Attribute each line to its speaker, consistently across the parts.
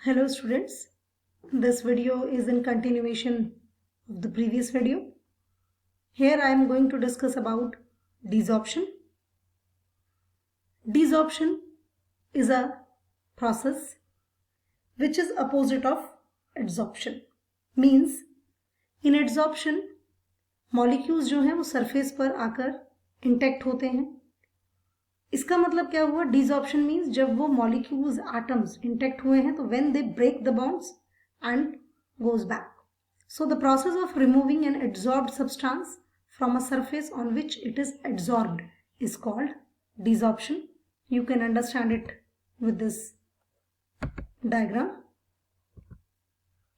Speaker 1: Hello students, this video is in continuation of the previous video. Here I am going to discuss about desorption. Desorption is a process which is opposite of adsorption. Means in adsorption molecules जो हैं वो surface पर आकर intact होते हैं. इसका मतलब क्या हुआ? डिसऑर्प्शन मीन्स जब वो मॉलिक्यूल्स एटम्स इंटैक्ट हुए हैं तो when they break the bonds and goes back. So the process of removing an adsorbed substance from a surface on which it is adsorbed is called desorption. You can understand it with this diagram.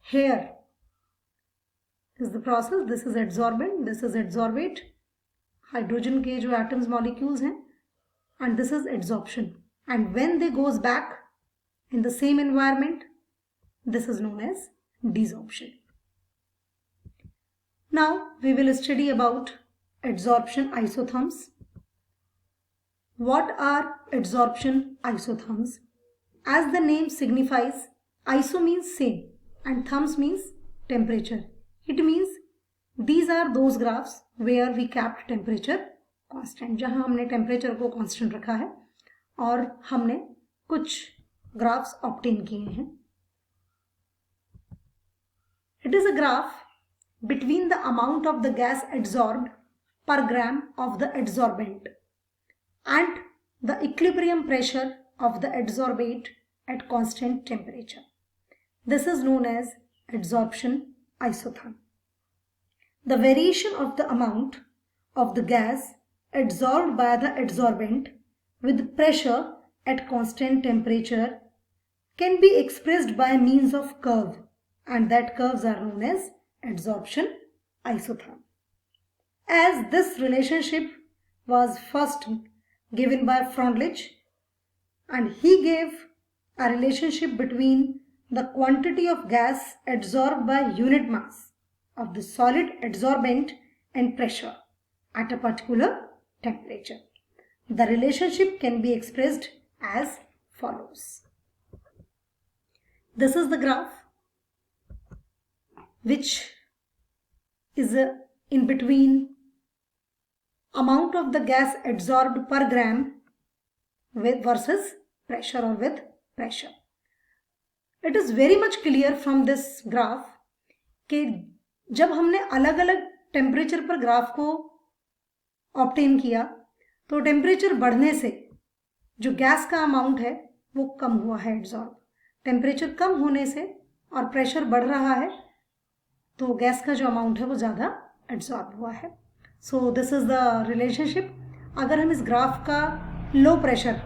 Speaker 1: Here is the process. This is adsorbent, this is adsorbate. Hydrogen के जो atoms molecules हैं, and this is adsorption, and when they goes back in the same environment, this is known as desorption. Now we will study about adsorption isotherms. What are adsorption isotherms? As the name signifies, iso means same and therms means temperature. It means these are those graphs where we kept temperature constant, जहां हमने temperature को constant रखा है और हमने कुछ graphs obtain किए हैं. It is a graph between the amount of the gas adsorbed per gram of the adsorbent and the equilibrium pressure of the adsorbate at constant temperature. This is known as adsorption isotherm. The variation of the amount of the gas adsorbed by the adsorbent with pressure at constant temperature can be expressed by means of curve, and that curves are known as adsorption isotherm. As this relationship was first given by Freundlich, and he gave a relationship between the quantity of gas adsorbed by unit mass of the solid adsorbent and pressure at a particular temperature. The relationship can be expressed as follows. This is the graph which is in between amount of the gas adsorbed per gram with versus pressure or with pressure. It is very much clear from this graph कि जब हमने अलग अलग temperature पर graph को obtain किया तो temperature बढ़ने से जो गैस का अमाउंट है वो कम हुआ है एड्सॉर्ब. टेम्परेचर कम होने से और प्रेशर बढ़ रहा है तो गैस का जो अमाउंट है वो ज़्यादा एड्सॉर्ब हुआ है. So this is the relationship. अगर हम इस ग्राफ का लो प्रेशर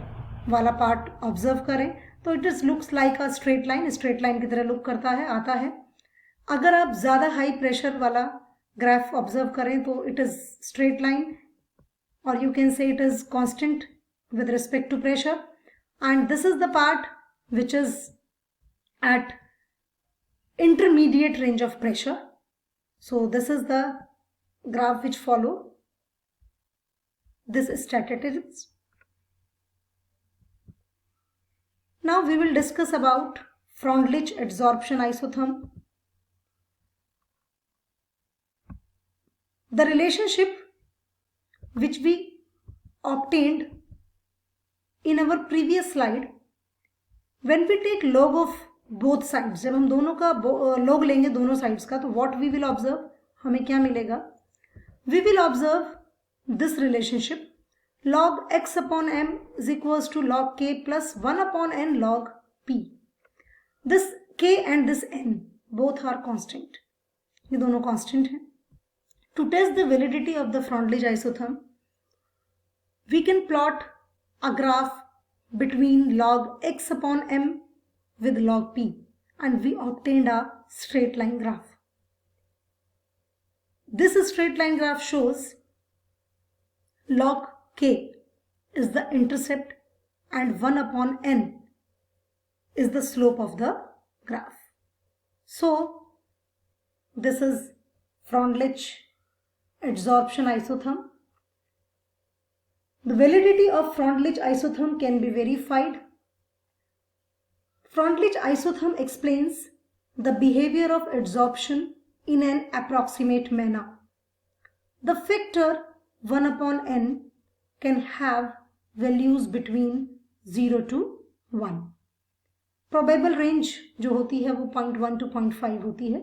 Speaker 1: वाला पार्ट ऑब्जर्व करें तो it is looks like a straight line. Straight line की तरह लुक करता है, आता है. अगर आप ज़्यादा हाई प्रेशर वाला ग्राफ ऑब्जर्व करें तो it is straight line, or you can say it is constant with respect to pressure, and this is the part which is at intermediate range of pressure. So this is the graph which follow this statistics. Now we will discuss about Freundlich adsorption isotherm. The relationship which we obtained in our previous slide, when we take log of both sides, जब हम दोनों का log लेंगे दोनों sides का, तो what we will observe, हमें क्या मिलेगा? We will observe this relationship log x upon m is equals to log k plus 1 upon n log p. This k and this n both are constant. ये दोनों constant हैं. To test the validity of the Freundlich isotherm, we can plot a graph between log x upon m with log p, and we obtained a straight line graph. This straight line graph shows log k is the intercept and 1 upon n is the slope of the graph. So this is Freundlich adsorption isotherm. The validity of Freundlich isotherm can be verified Freundlich isotherm explains the behavior of adsorption in an approximate manner. The factor 1 upon n can have values between 0 to 1. Probable range जो होती है वो 0.1 to 0.5 होती है.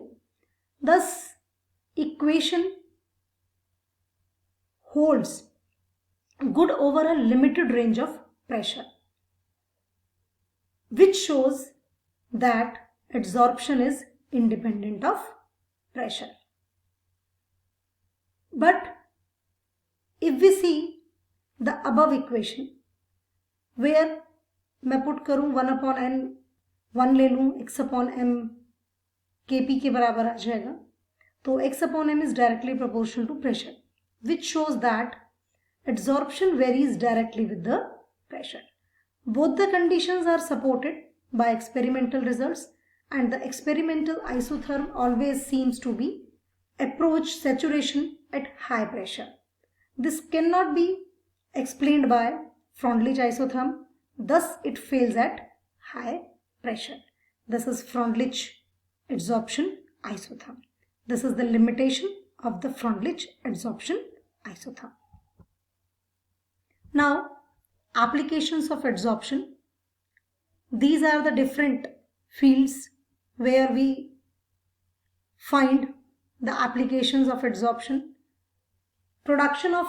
Speaker 1: Thus, equation holds good over a limited range of pressure, which shows that adsorption is independent of pressure. But if we see the above equation, where मैं put करूं 1 upon n, 1 ले लूं, x upon m kp के बराबर आ जाएगा, तो x upon m is directly proportional to pressure, which shows that adsorption varies directly with the pressure. Both the conditions are supported by experimental results, and the experimental isotherm always seems to be approach saturation at high pressure. This cannot be explained by Freundlich isotherm, thus it fails at high pressure. This is Freundlich adsorption isotherm. This is the limitation of the Freundlich adsorption isotherm. Now, applications of adsorption. These are the different fields where we find the applications of adsorption. Production of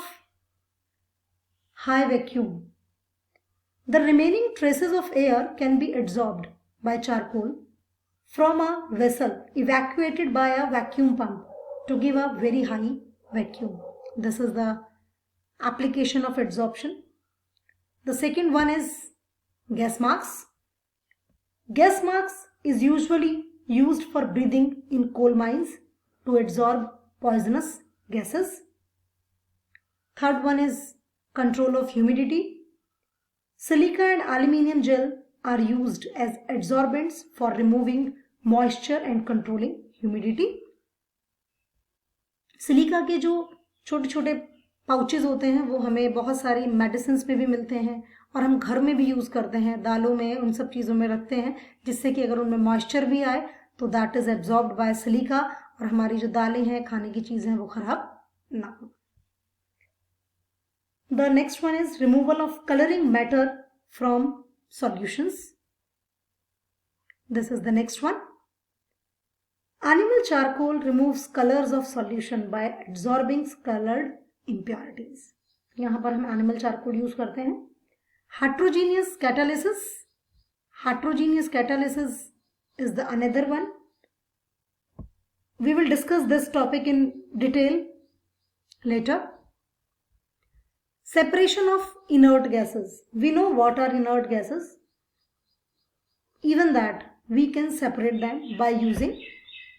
Speaker 1: high vacuum. The remaining traces of air can be adsorbed by charcoal from a vessel evacuated by a vacuum pump to give a very high vacuum. This is the application of adsorption. The second one is gas masks. Gas masks is usually used for breathing in coal mines to adsorb poisonous gases. Third one is control of humidity. Silica and aluminium gel are used as adsorbents for removing moisture and controlling humidity. Silica के जो छोटे छोटे pouches होते हैं वो हमें बहुत सारी मेडिसिन्स में भी मिलते हैं और हम घर में भी यूज़ करते हैं, दालों में, उन सब चीज़ों में रखते हैं, जिससे कि अगर उनमें मॉइस्चर भी आए तो that is absorbed bye silica और हमारी जो दालें हैं, खाने की चीज़ें हैं, वो खराब ना हो. The next one is removal of coloring matter from solutions. This is the next one. Animal charcoal removes colors of solution by adsorbing colored impurities. यहाँ पर हम animal charcoal use करते हैं. Heterogeneous catalysis. Heterogeneous catalysis is the another one. We will discuss this topic in detail later. Separation of inert gases. We know what are inert gases. Even that we can separate them by using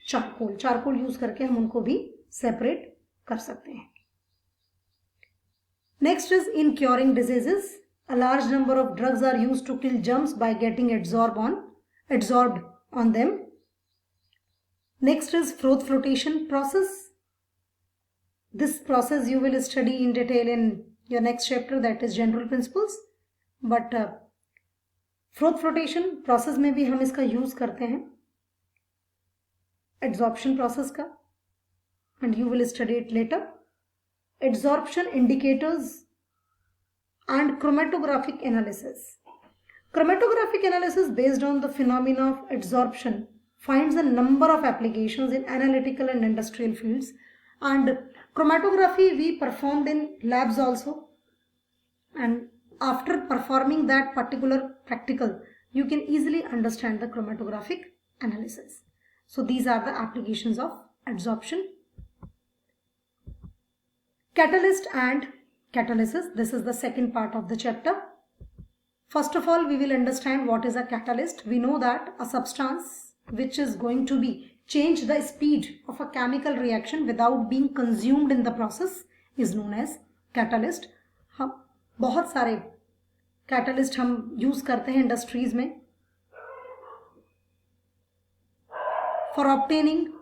Speaker 1: charcoal. Charcoal use करके हम उनको भी separate कर सकते हैं. Next is in curing diseases. A large number of drugs are used to kill germs by getting adsorbed on them. Next is froth flotation process. This process you will study in detail in your next chapter, that is general principles. But froth flotation process में भी हम इसका use करते हैं adsorption process का, and you will study it later. Adsorption indicators and chromatographic analysis. Chromatographic analysis based on the phenomena of adsorption finds a number of applications in analytical and industrial fields, and chromatography we performed in labs also, and after performing that particular practical you can easily understand the chromatographic analysis. So these are the applications of adsorption. Catalyst and catalysis. This is the second part of the chapter. First of all, we will understand what is a catalyst. We know that a substance which is going to be change the speed of a chemical reaction without being consumed in the process is known as catalyst. हम बहुत सारे catalyst हम use करते हैं industries में for obtaining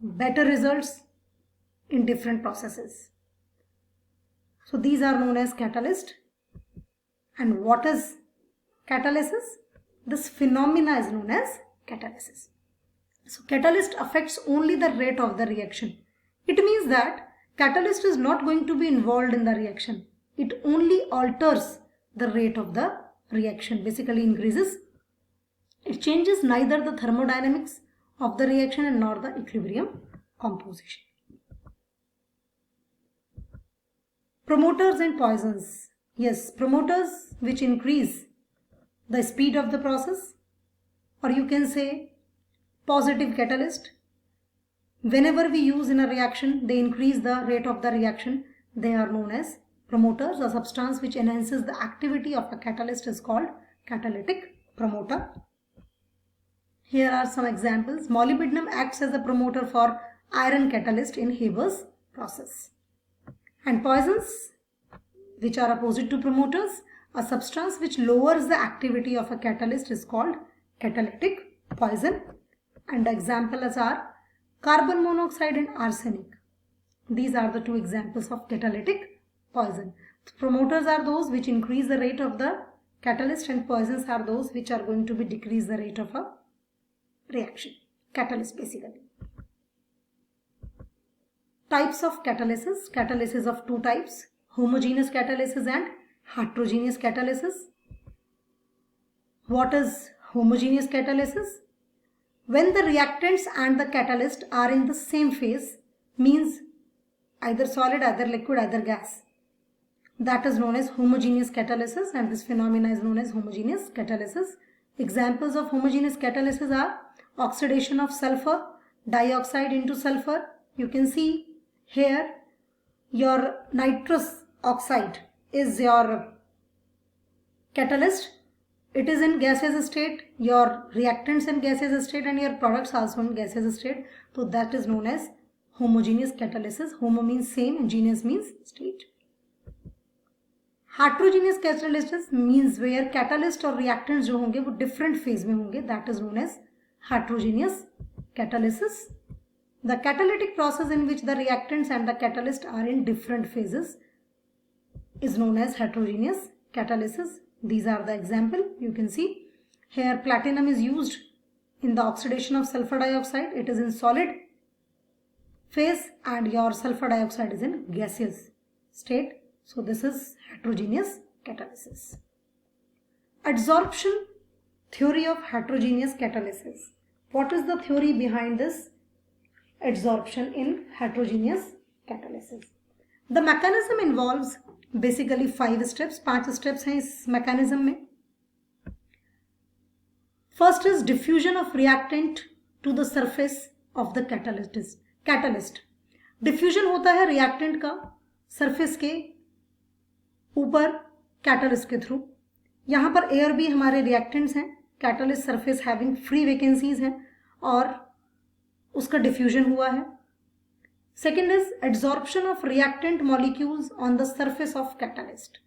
Speaker 1: better results in different processes. So these are known as catalyst. And what is catalysis? This phenomena is known as catalysis. So catalyst affects only the rate of the reaction. It means that catalyst is not going to be involved in the reaction. It only alters the rate of the reaction, basically increases. It changes neither the thermodynamics of the reaction and nor the equilibrium composition. Promoters and poisons. Yes, promoters which increase the speed of the process, or you can say positive catalyst. Whenever we use in a reaction, they increase the rate of the reaction. They are known as promoters. A substance which enhances the activity of a catalyst is called catalytic promoter. Here are some examples. Molybdenum acts as a promoter for iron catalyst in Haber's process. And poisons, which are opposite to promoters, a substance which lowers the activity of a catalyst is called catalytic poison. And examples are carbon monoxide and arsenic. These are the two examples of catalytic poison. Promoters are those which increase the rate of the catalyst, and poisons are those which are going to be decrease the rate of a reaction. Catalyst basically. Types of catalysis. Catalysis of two types: homogeneous catalysis and heterogeneous catalysis. What is homogeneous catalysis? When the reactants and the catalyst are in the same phase, means either solid, either liquid, either gas. That is known as homogeneous catalysis, and this phenomena is known as homogeneous catalysis. Examples of homogeneous catalysis are oxidation of sulfur dioxide into sulfur. You can see here your nitrous oxide is your catalyst. It is in gaseous state, your reactants in gaseous state, and your products also in gaseous state. So that is known as homogeneous catalysis. Homo means same and geneous means state. Heterogeneous catalysis means where catalyst और reactants जो होंगे वो different phase में होंगे. That is known as heterogeneous catalysis. The catalytic process in which the reactants and the catalyst are in different phases is known as heterogeneous catalysis. These are the example. You can see here platinum is used in the oxidation of sulfur dioxide. It is in solid phase and your sulfur dioxide is in gaseous state. So this is heterogeneous catalysis. Adsorption theory of heterogeneous catalysis. What is the theory behind this adsorption in heterogeneous catalysis? The mechanism involves basically 5 steps. 5 steps हैं इस mechanism में. First is diffusion of reactant to the surface of the catalyst. Diffusion होता है reactant का surface के ऊपर catalyst के through. यहाँ पर A और B हमारे reactants हैं. Catalyst surface having free vacancies हैं और उसका diffusion हुआ है. Second is adsorption of reactant molecules on the surface of catalyst.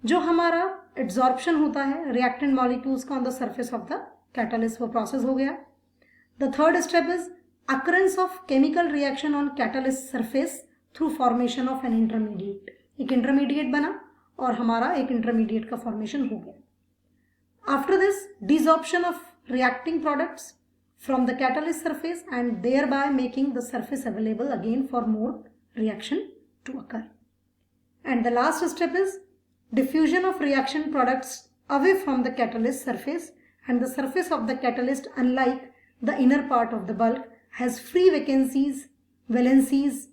Speaker 1: जो हमारा adsorption होता है reactant molecules का on the surface of the catalyst, वो process हो गया. The third step is occurrence of chemical reaction on catalyst surface through formation of an intermediate. एक intermediate बना और हमारा एक intermediate का formation हो गया. After this, desorption of reacting products from the catalyst surface and thereby making the surface available again for more reaction to occur. And the last step is diffusion of reaction products away from the catalyst surface, and the surface of the catalyst, unlike the inner part of the bulk, has free valencies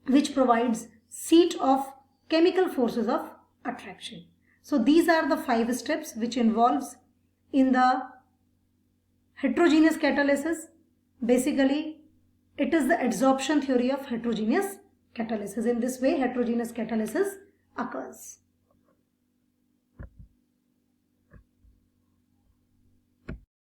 Speaker 1: which provides seat of chemical forces of attraction. So these are the 5 steps which involves in the heterogeneous catalysis. Basically, it is the adsorption theory of heterogeneous catalysis. In this way, heterogeneous catalysis occurs.